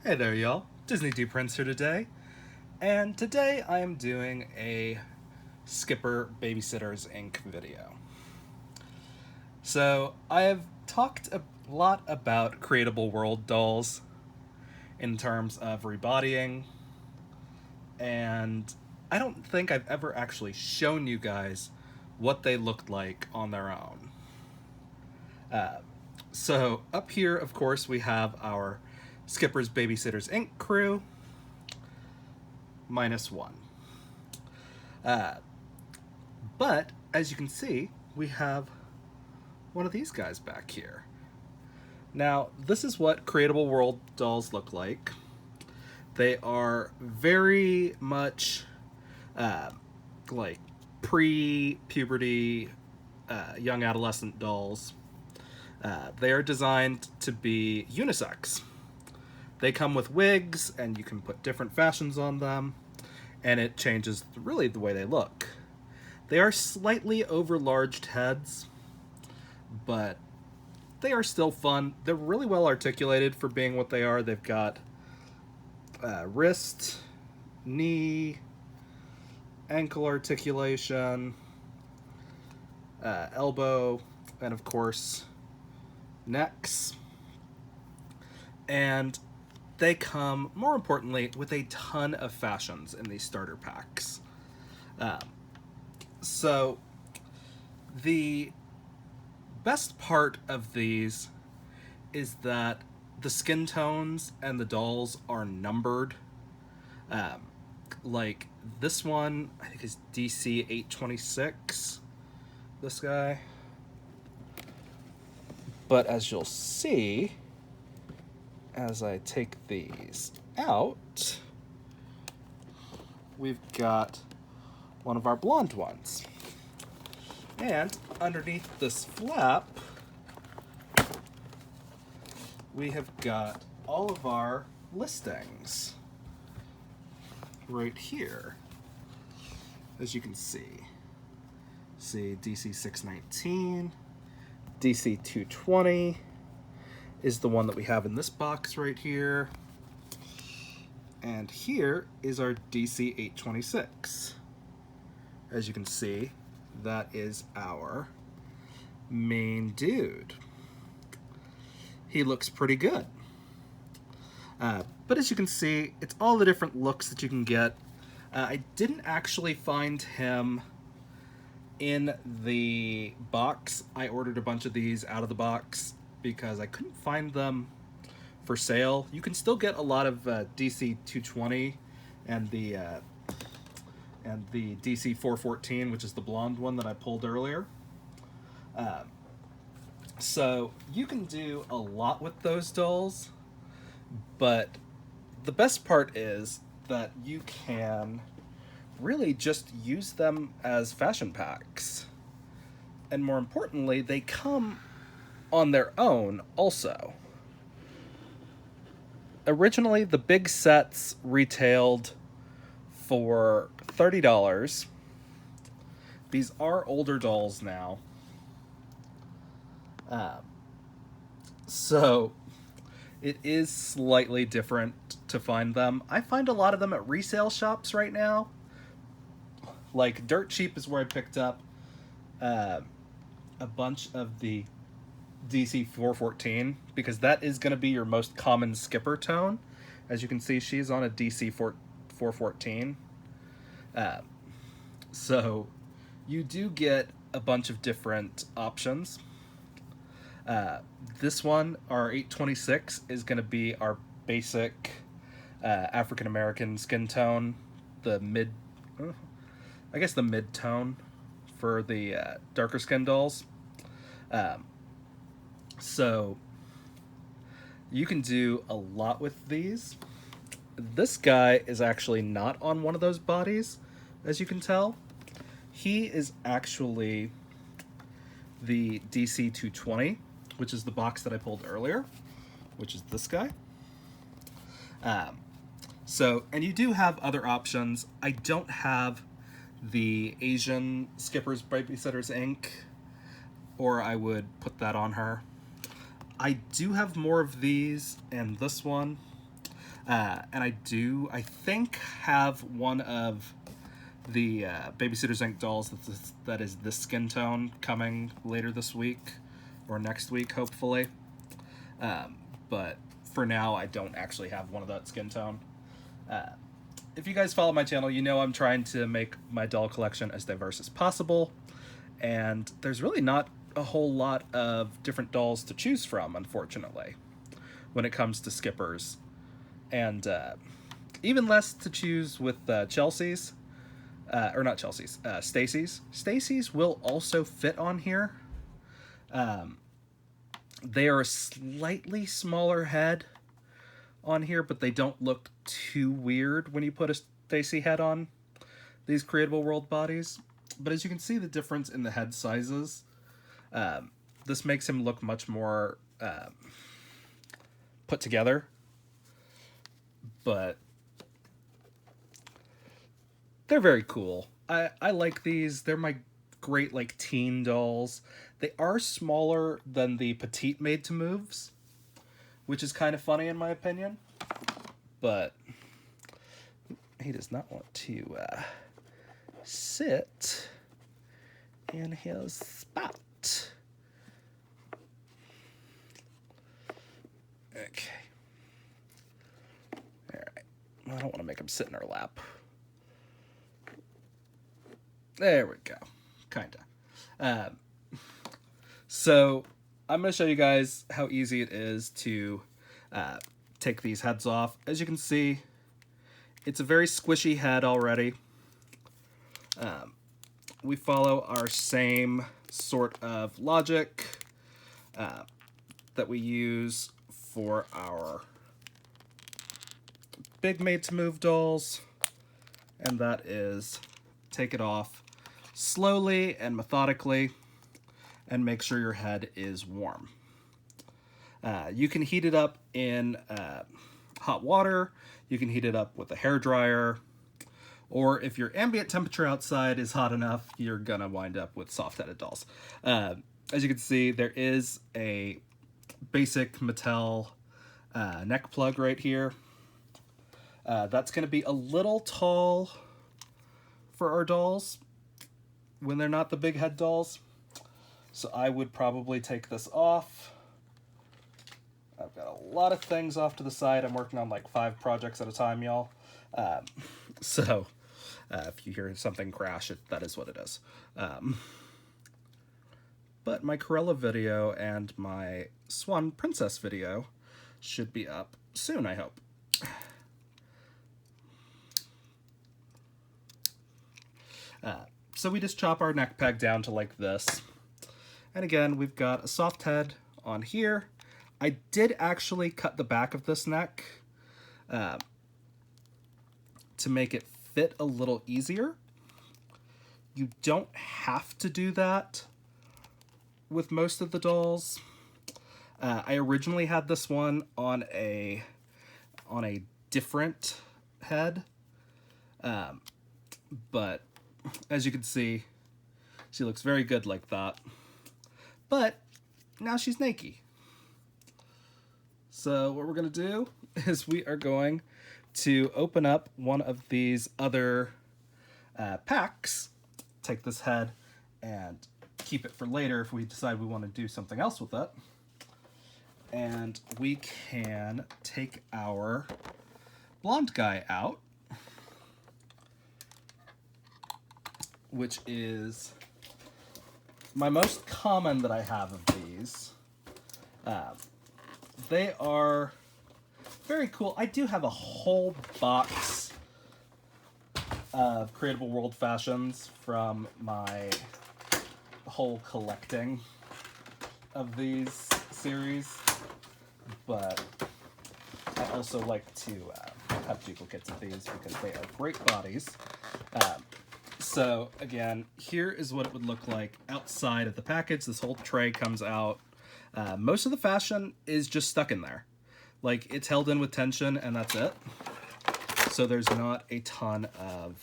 Hey there, y'all. Disney D Prince here today, and today I am doing a Skipper Babysitters Inc. video. So, I have talked a lot about Creatable World dolls in terms of rebodying, and I don't think I've ever actually shown you guys what they looked like on their own. So, up here, of course, we have our Skipper's Babysitters Inc. crew, -1. But, as you can see, we have one of these guys back here. Now, this is what Creatable World dolls look like. They are very much like pre-puberty young adolescent dolls. They are designed to be unisex. They come with wigs, and you can put different fashions on them, and it changes really the way they look. They are slightly overlarged heads, but they are still fun. They're really well articulated for being what they are. They've got wrist, knee, ankle articulation, elbow, and of course, necks. And they come, more importantly, with a ton of fashions in these starter packs. So, the best part of these is that the skin tones and the dolls are numbered. Like this one, I think is DC-826. This guy. But as you'll see, as I take these out, we've got one of our blonde ones. And underneath this flap, we have got all of our listings right here, as you can see. See DC-619, DC-220 is the one that we have in this box right here. And here is our DC-826. As you can see, that is our main dude. He looks pretty good. But as you can see, it's all the different looks that you can get. I didn't actually find him in the box. I ordered a bunch of these out of the box because I couldn't find them for sale. You can still get a lot of DC-220 and the DC-414, which is the blonde one that I pulled earlier. So you can do a lot with those dolls, but the best part is that you can really just use them as fashion packs. And more importantly, they come on their own also. Originally, the big sets retailed for $30. These are older dolls now. So it is slightly different to find them. I find a lot of them at resale shops right now. Like Dirt Cheap is where I picked up a bunch of the DC-414, because that is going to be your most common Skipper tone. As you can see, she's on a DC-414. So you do get a bunch of different options. This one, our 826, is going to be our basic African American skin tone, the mid tone for the darker skin dolls. So you can do a lot with these. This guy is actually not on one of those bodies, as you can tell. He is actually the DC-220, which is the box that I pulled earlier, which is this guy. And you do have other options. I don't have the Asian Skipper's Babysitters Inc., or I would put that on her. I do have more of these and this one. And I think, have one of the Babysitters Inc. dolls that is this skin tone coming later this week or next week, hopefully. But for now, I don't actually have one of that skin tone. If you guys follow my channel, you know I'm trying to make my doll collection as diverse as possible, and there's really not a whole lot of different dolls to choose from, unfortunately, when it comes to skippers. And even less to choose with Chelsea's. Or not Chelsea's, Stacy's. Stacy's will also fit on here. They are a slightly smaller head on here, but they don't look too weird when you put a Stacy head on these Creatable World bodies. But as you can see the difference in the head sizes, this makes him look much more put together. But they're very cool. I like these. They're my great, like, teen dolls. They are smaller than the petite made-to-moves, which is kind of funny in my opinion. But he does not want to sit in his spot. Okay. All right. I don't want to make him sit in our lap. There we go. Kinda. So I'm going to show you guys how easy it is to take these heads off. As you can see, it's a very squishy head already. We follow our same sort of logic that we use for our big made-to-move dolls, and that is take it off slowly and methodically and make sure your head is warm. You can heat it up in hot water, you can heat it up with a hairdryer, or if your ambient temperature outside is hot enough, you're gonna wind up with soft-headed dolls. As you can see, there is a basic Mattel neck plug right here. That's gonna be a little tall for our dolls when they're not the big head dolls. So I would probably take this off. I've got a lot of things off to the side. I'm working on like 5 projects at a time, y'all. So if you hear something crash, that is what it is. But my Corella video and my Swan Princess video should be up soon, I hope. So we just chop our neck peg down to like this. And again, we've got a soft head on here. I did actually cut the back of this neck to make it fit a little easier. You don't have to do that with most of the dolls. I originally had this one on a different head, but as you can see, she looks very good like that. But now she's naked. So what we're going to do is we are going to open up one of these other packs, take this head and keep it for later if we decide we want to do something else with it. And we can take our blonde guy out, which is my most common that I have of these. They are very cool. I do have a whole box of Creatable World fashions from my whole collecting of these series, but I also like to have duplicates of these because they are great bodies. So again, here is what it would look like outside of the package. This whole tray comes out. Most of the fashion is just stuck in there. Like, it's held in with tension and that's it. So there's not a ton of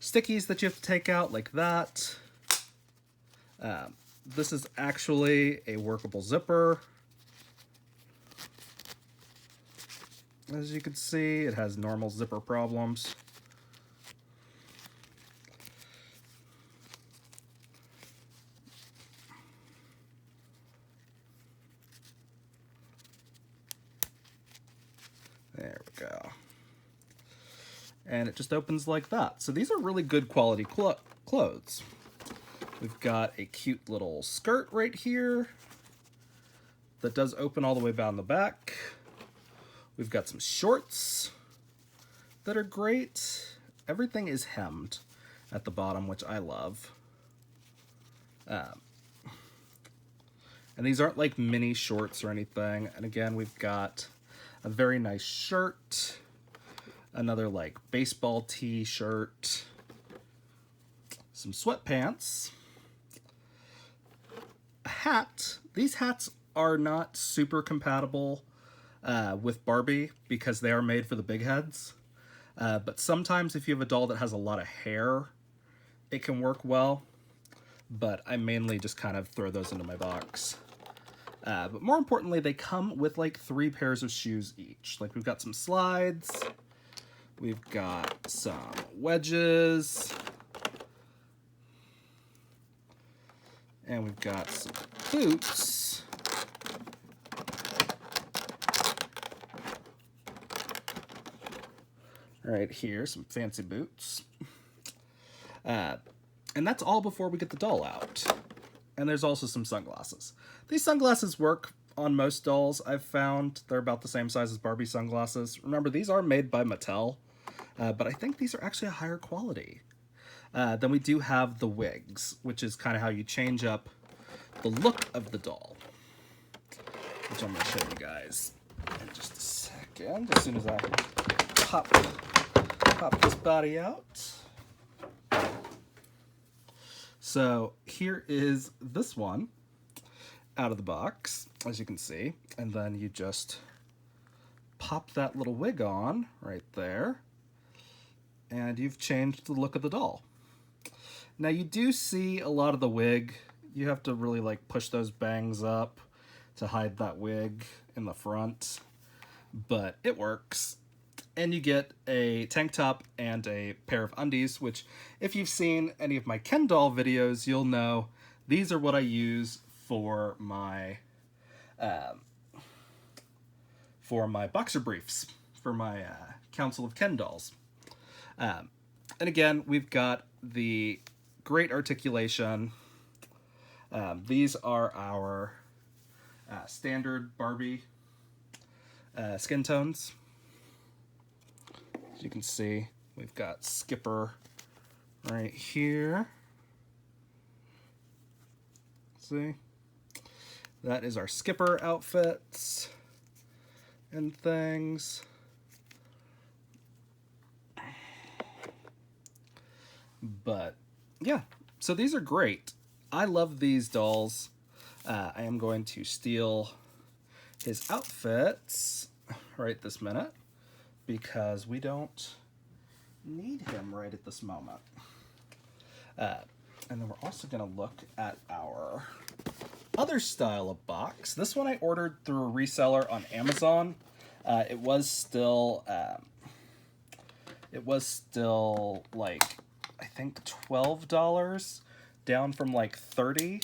stickies that you have to take out like that. This is actually a workable zipper. as you can see, it has normal zipper problems. There we go. And it just opens like that. So these are really good quality clothes. We've got a cute little skirt right here that does open all the way down the back. We've got some shorts that are great. Everything is hemmed at the bottom, which I love. And these aren't like mini shorts or anything. And again, we've got a very nice shirt, another like baseball t-shirt, some sweatpants, a hat. These hats are not super compatible with Barbie because they are made for the big heads. But sometimes if you have a doll that has a lot of hair, it can work well. But I mainly just kind of throw those into my box. But more importantly, they come with like 3 pairs of shoes each. Like we've got some slides, we've got some wedges, and we've got some boots. Right here, some fancy boots. And that's all before we get the doll out. And there's also some sunglasses. These sunglasses work on most dolls, I've found. They're about the same size as Barbie sunglasses. Remember, these are made by Mattel, but I think these are actually a higher quality. Then we do have the wigs, which is kind of how you change up the look of the doll, which I'm going to show you guys in just a second, as soon as I pop this body out. So here is this one out of the box, as you can see, and then you just pop that little wig on right there, and you've changed the look of the doll. Now you do see a lot of the wig. You have to really like push those bangs up to hide that wig in the front, but it works. And you get a tank top and a pair of undies, which if you've seen any of my Ken doll videos, you'll know these are what I use for my boxer briefs, for my Council of Ken dolls. And again, we've got the great articulation. These are our standard Barbie skin tones. As you can see, we've got Skipper right here. See? That is our Skipper outfits and things. But yeah, so these are great. I love these dolls. I am going to steal his outfits right this minute, because we don't need him right at this moment. And then we're also going to look at our other style of box. This one I ordered through a reseller on Amazon. It was still like, I think $12, down from like $30.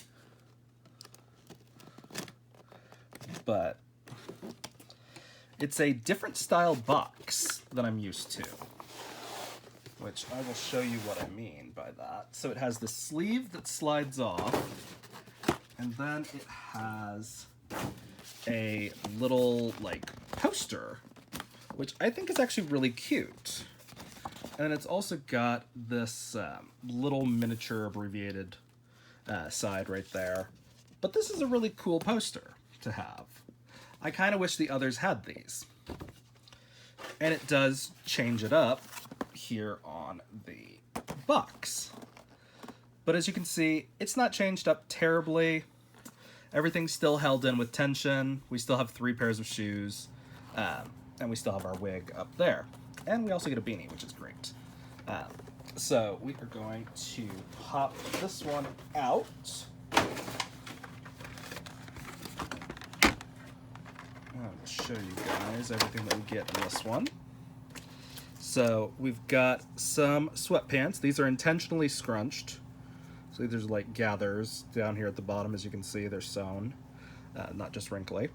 But it's a different style box than I'm used to, which I will show you what I mean by that. So it has the sleeve that slides off, and then it has a little like poster, which I think is actually really cute. And it's also got this little miniature abbreviated side right there. But this is a really cool poster to have. I kind of wish the others had these. And it does change it up here on the box. But as you can see, it's not changed up terribly. Everything's still held in with tension. We still have 3 pairs of shoes. And we still have our wig up there. And we also get a beanie, which is great. So we are going to pop this one out. I'll show you guys everything that we get in this one. So we've got some sweatpants. These are intentionally scrunched. So there's like gathers down here at the bottom. As you can see, they're sewn, not just wrinkly.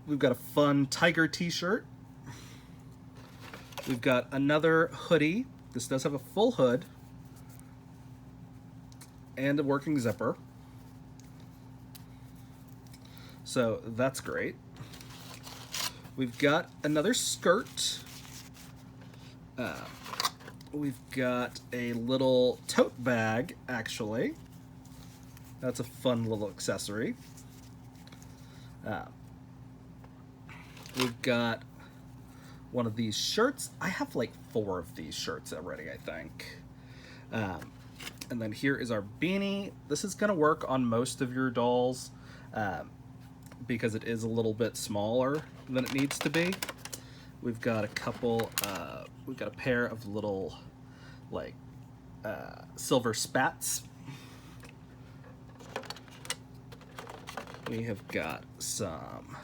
We've got a fun tiger t-shirt. We've got another hoodie. This does have a full hood and a working zipper. So that's great. We've got another skirt. We've got a little tote bag, actually. That's a fun little accessory. We've got one of these shirts. I have like 4 of these shirts already, I think. And then here is our beanie. This is gonna work on most of your dolls because it is a little bit smaller than it needs to be. We've got a couple, we've got a pair of little like silver spats. We have got some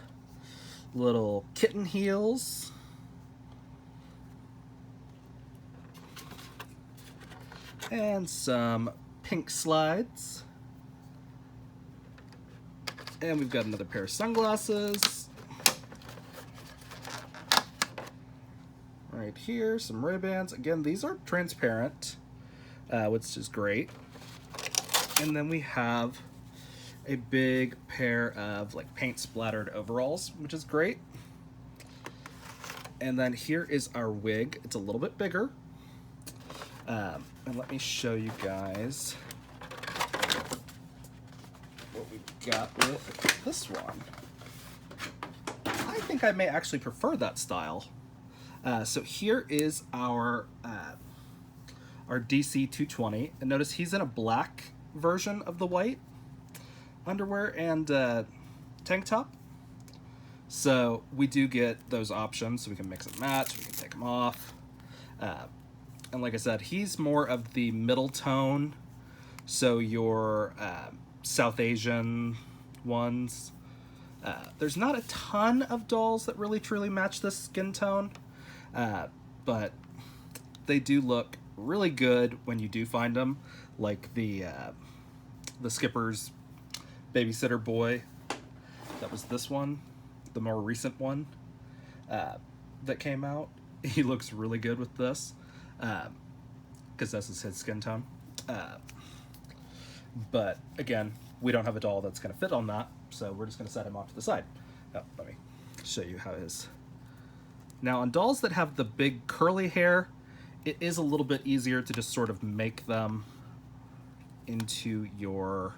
little kitten heels. And some pink slides. And we've got another pair of sunglasses. Right here, some Ray-Bans. Again, these are transparent, which is great. And then we have a big pair of like paint splattered overalls, which is great. And then here is our wig. It's a little bit bigger. And let me show you guys what we've got with this one. I think I may actually prefer that style. So here is our DC-220, and notice he's in a black version of the white underwear and tank top. So we do get those options, so we can mix and match, we can take them off. And like I said, he's more of the middle tone, so your South Asian ones. There's not a ton of dolls that really truly match this skin tone, but they do look really good when you do find them, like the Skipper's babysitter boy. That was this one, the more recent one that came out. He looks really good with this. Because this is his skin tone. But again, we don't have a doll that's going to fit on that, so we're just going to set him off to the side. Oh, let me show you how it is. Now, on dolls that have the big curly hair, it is a little bit easier to just sort of make them into your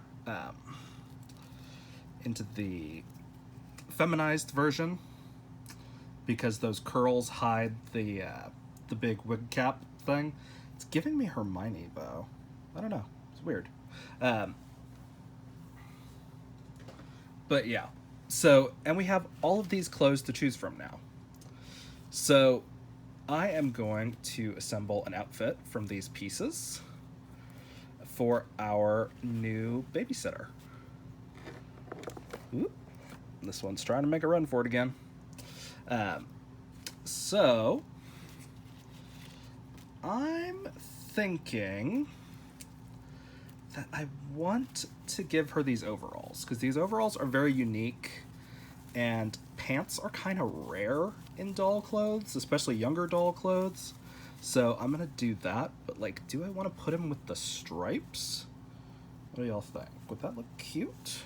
into the feminized version, because those curls hide the big wig cap thing. It's giving me Hermione though. I don't know. It's weird. But yeah. So, and we have all of these clothes to choose from now. So I am going to assemble an outfit from these pieces for our new babysitter. Oop. This one's trying to make a run for it again. So I'm thinking that I want to give her these overalls, because these overalls are very unique, and pants are kind of rare in doll clothes, especially younger doll clothes. So I'm gonna do that, but like, do I want to put him with the stripes? What do y'all think? Would that look cute?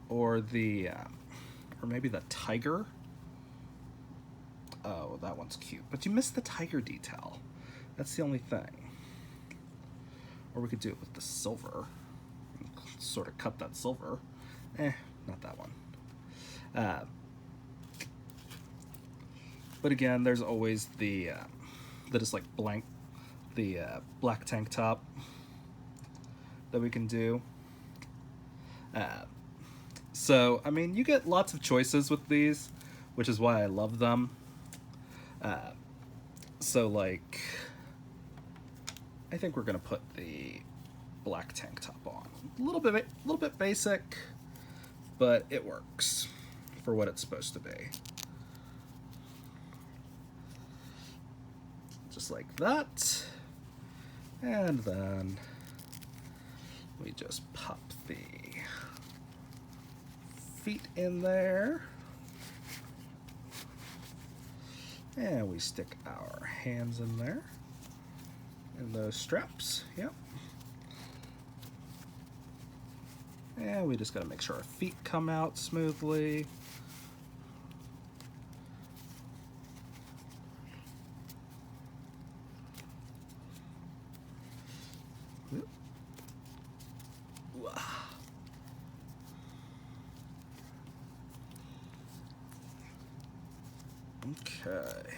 Or the, or maybe the tiger? Oh, that one's cute, but you missed the tiger detail. That's the only thing. Or we could do it with the silver. Sort of cut that silver. Not that one. But again, there's always the just like blank, the black tank top that we can do. So, I mean, you get lots of choices with these, which is why I love them. So, like, I think we're gonna put the black tank top on. A little bit basic, but it works for what it's supposed to be. Just like that. And then we just pop the feet in there. And we stick our hands in there. In those straps, yep. And we just gotta make sure our feet come out smoothly. Okay.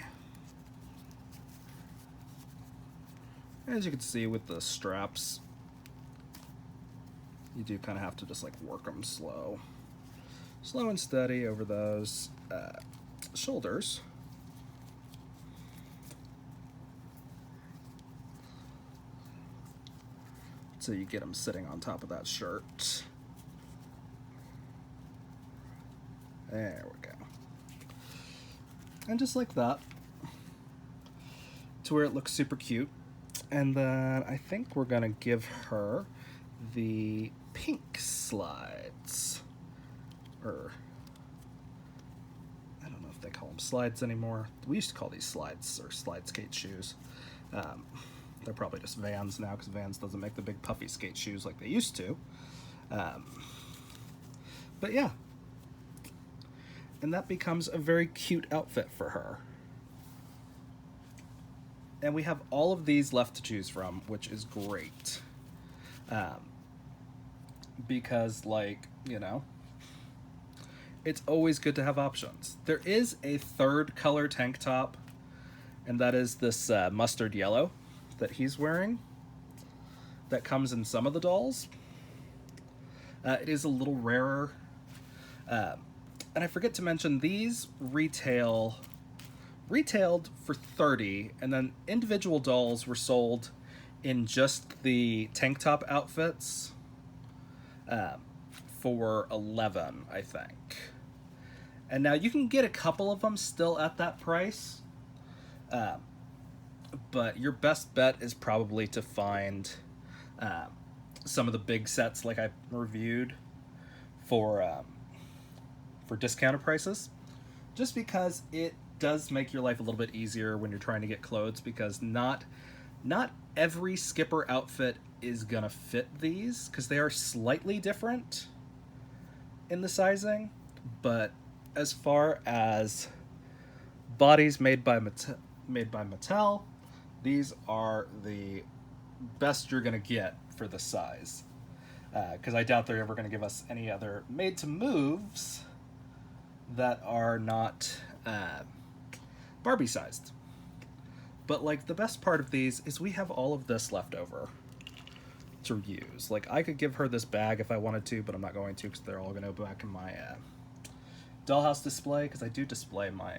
As you can see with the straps, you do kind of have to just like work them slow and steady over those shoulders. So you get them sitting on top of that shirt. There we go. And just like that, to where it looks super cute. And then I think we're gonna give her the pink slides. Or, I don't know if they call them slides anymore. We used to call these slides or slide skate shoes. They're probably just Vans now because Vans doesn't make the big puffy skate shoes like they used to. But yeah. And that becomes a very cute outfit for her. And we have all of these left to choose from, which is great. Because, like, you know, it's always good to have options. There is a third color tank top, and that is this mustard yellow that he's wearing. That comes in some of the dolls. It is a little rarer. And I forget to mention, these retailed for $30, and then individual dolls were sold in just the tank top outfits for $11, I think. And now you can get a couple of them still at that price, but your best bet is probably to find some of the big sets like I reviewed for discounted prices, just because it does make your life a little bit easier when you're trying to get clothes, because not every skipper outfit is gonna fit these, because they are slightly different in the sizing. But as far as bodies made by Mattel, these are the best you're gonna get for the size, because I doubt they're ever gonna give us any other made to moves that are not Barbie sized. But like, the best part of these is we have all of this left over to use. Like, I could give her this bag if I wanted to, but I'm not going to, because they're all going to go back in my dollhouse display, because I do display my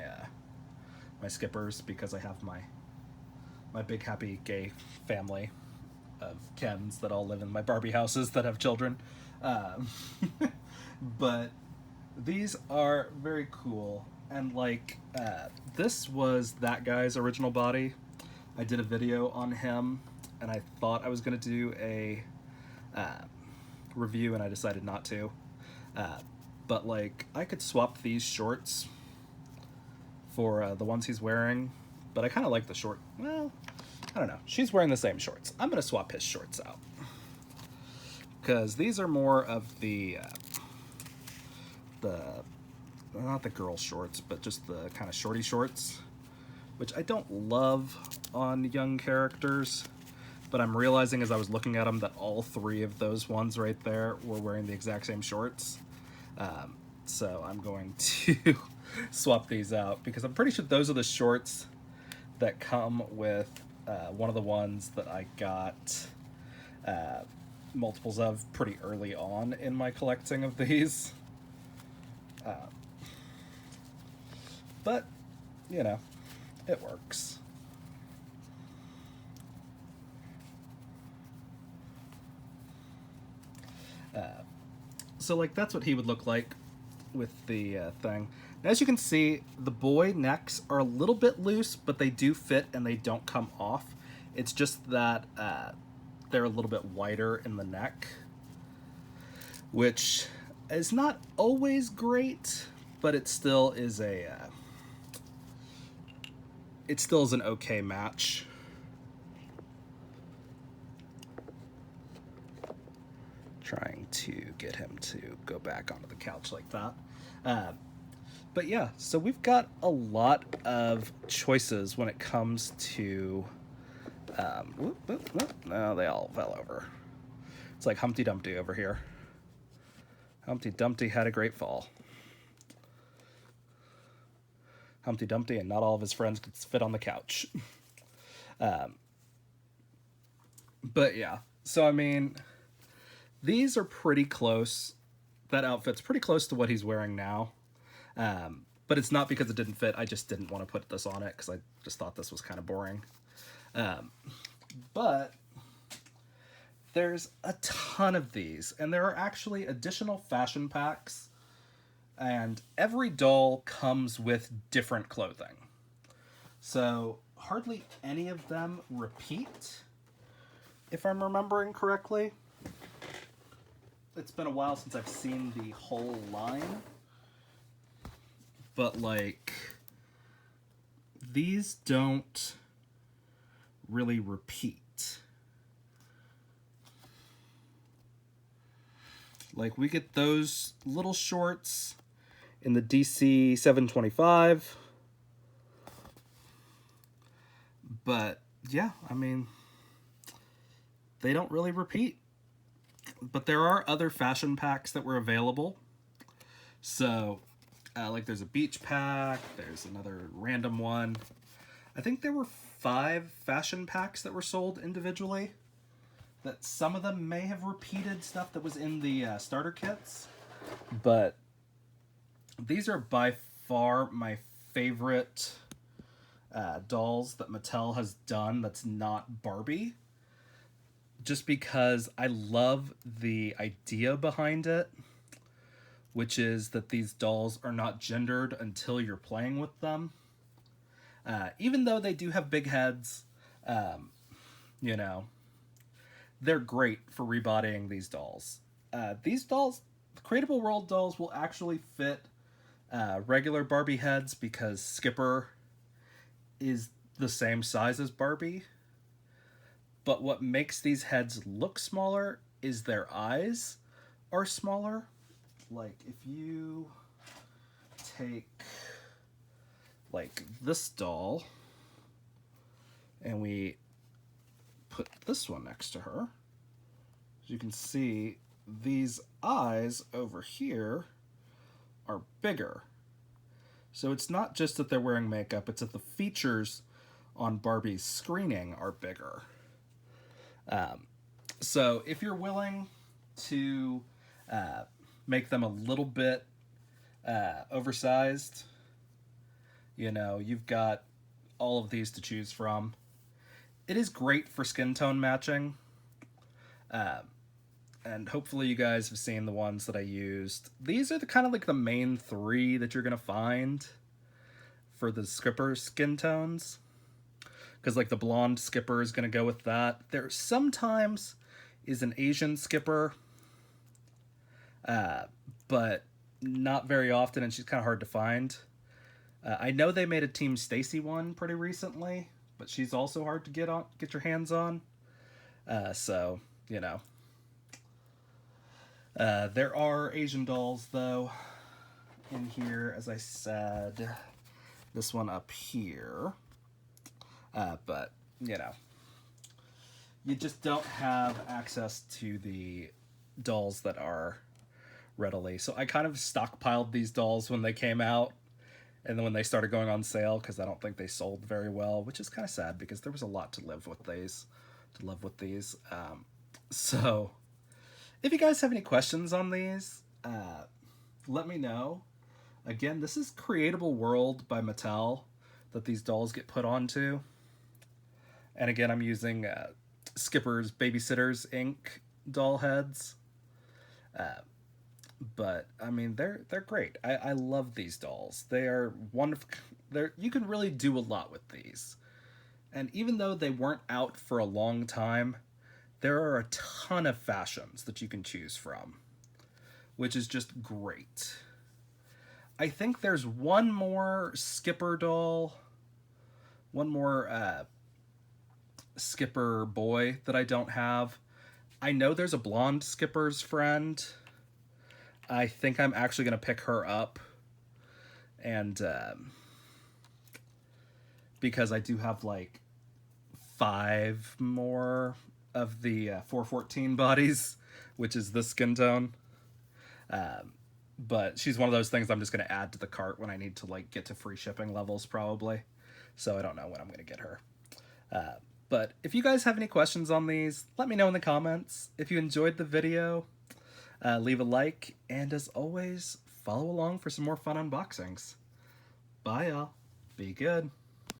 my skippers, because I have my big happy gay family of Kens that all live in my Barbie houses that have children. But these are very cool, and like, this was that guy's original body. I did a video on him, and I thought I was going to do a review, and I decided not to. But like, I could swap these shorts for the ones he's wearing, but I kind of like the short. Well, I don't know. She's wearing the same shorts. I'm going to swap his shorts out, because these are more of the not the girl shorts, but just the kind of shorty shorts, which I don't love on young characters. But I'm realizing as I was looking at them that all three of those ones right there were wearing the exact same shorts. So I'm going to swap these out, because I'm pretty sure those are the shorts that come with one of the ones that I got multiples of pretty early on in my collecting of these. But, you know, it works. So like that's what he would look like with the thing. As you can see, the boy necks are a little bit loose, but they do fit and they don't come off. It's just that they're a little bit wider in the neck, which is not always great, but it still is an okay match. Trying to get him to go back onto the couch like that. But yeah, so we've got a lot of choices when it comes to. No, they all fell over. It's like Humpty Dumpty over here. Humpty Dumpty had a great fall. Humpty Dumpty and not all of his friends could fit on the couch. But yeah, so I mean, these are pretty close. That outfit's pretty close to what he's wearing now. But it's not because it didn't fit. I just didn't want to put this on it because I just thought this was kind of boring. But there's a ton of these, and there are actually additional fashion packs, and every doll comes with different clothing. So hardly any of them repeat, if I'm remembering correctly. It's been a while since I've seen the whole line. But, like, these don't really repeat. Like, we get those little shorts in the DC-725. But, yeah, I mean, they don't really repeat. But there are other fashion packs that were available. So, like there's a beach pack, there's another random one. I think there were 5 fashion packs that were sold individually. That some of them may have repeated stuff that was in the starter kits. But these are by far my favorite dolls that Mattel has done that's not Barbie. Just because I love the idea behind it, which is that these dolls are not gendered until you're playing with them. Even though they do have big heads, you know, they're great for rebodying these dolls. These dolls, the Creatable World dolls, will actually fit regular Barbie heads because Skipper is the same size as Barbie. But what makes these heads look smaller is their eyes are smaller. Like, if you take, like, this doll, and we put this one next to her, as you can see, these eyes over here are bigger. So it's not just that they're wearing makeup, it's that the features on Barbie's screening are bigger. So if you're willing to make them a little bit oversized, you know, you've got all of these to choose from. It is great for skin tone matching. And hopefully you guys have seen the ones that I used. These are the kind of like the main 3 that you're going to find for the Skipper skin tones. Because like the blonde Skipper is going to go with that. There sometimes is an Asian Skipper, but not very often, and she's kind of hard to find. I know they made a Team Stacy one pretty recently, but she's also hard to get your hands on. So, you know. There are Asian dolls, though, in here, as I said. This one up here. But, you know, you just don't have access to the dolls that are readily. So I kind of stockpiled these dolls when they came out, and then when they started going on sale, because I don't think they sold very well, which is kind of sad because there was a lot to live with these. So if you guys have any questions on these, let me know. Again, this is Creatable World by Mattel that these dolls get put onto. And again, I'm using Skipper's Babysitters Inc. doll heads. But I mean, they're great. I love these dolls. They are wonderful. You can really do a lot with these. And even though they weren't out for a long time, there are a ton of fashions that you can choose from, which is just great. I think there's one more Skipper doll, one more Skipper boy that I don't have. I know there's a blonde Skipper's friend. I think I'm actually going to pick her up. And because I do have like 5 more of the 414 bodies, which is the skin tone. But she's one of those things I'm just going to add to the cart when I need to like get to free shipping levels probably. So I don't know when I'm going to get her. But if you guys have any questions on these, let me know in the comments. If you enjoyed the video, leave a like. And as always, follow along for some more fun unboxings. Bye, y'all. Be good.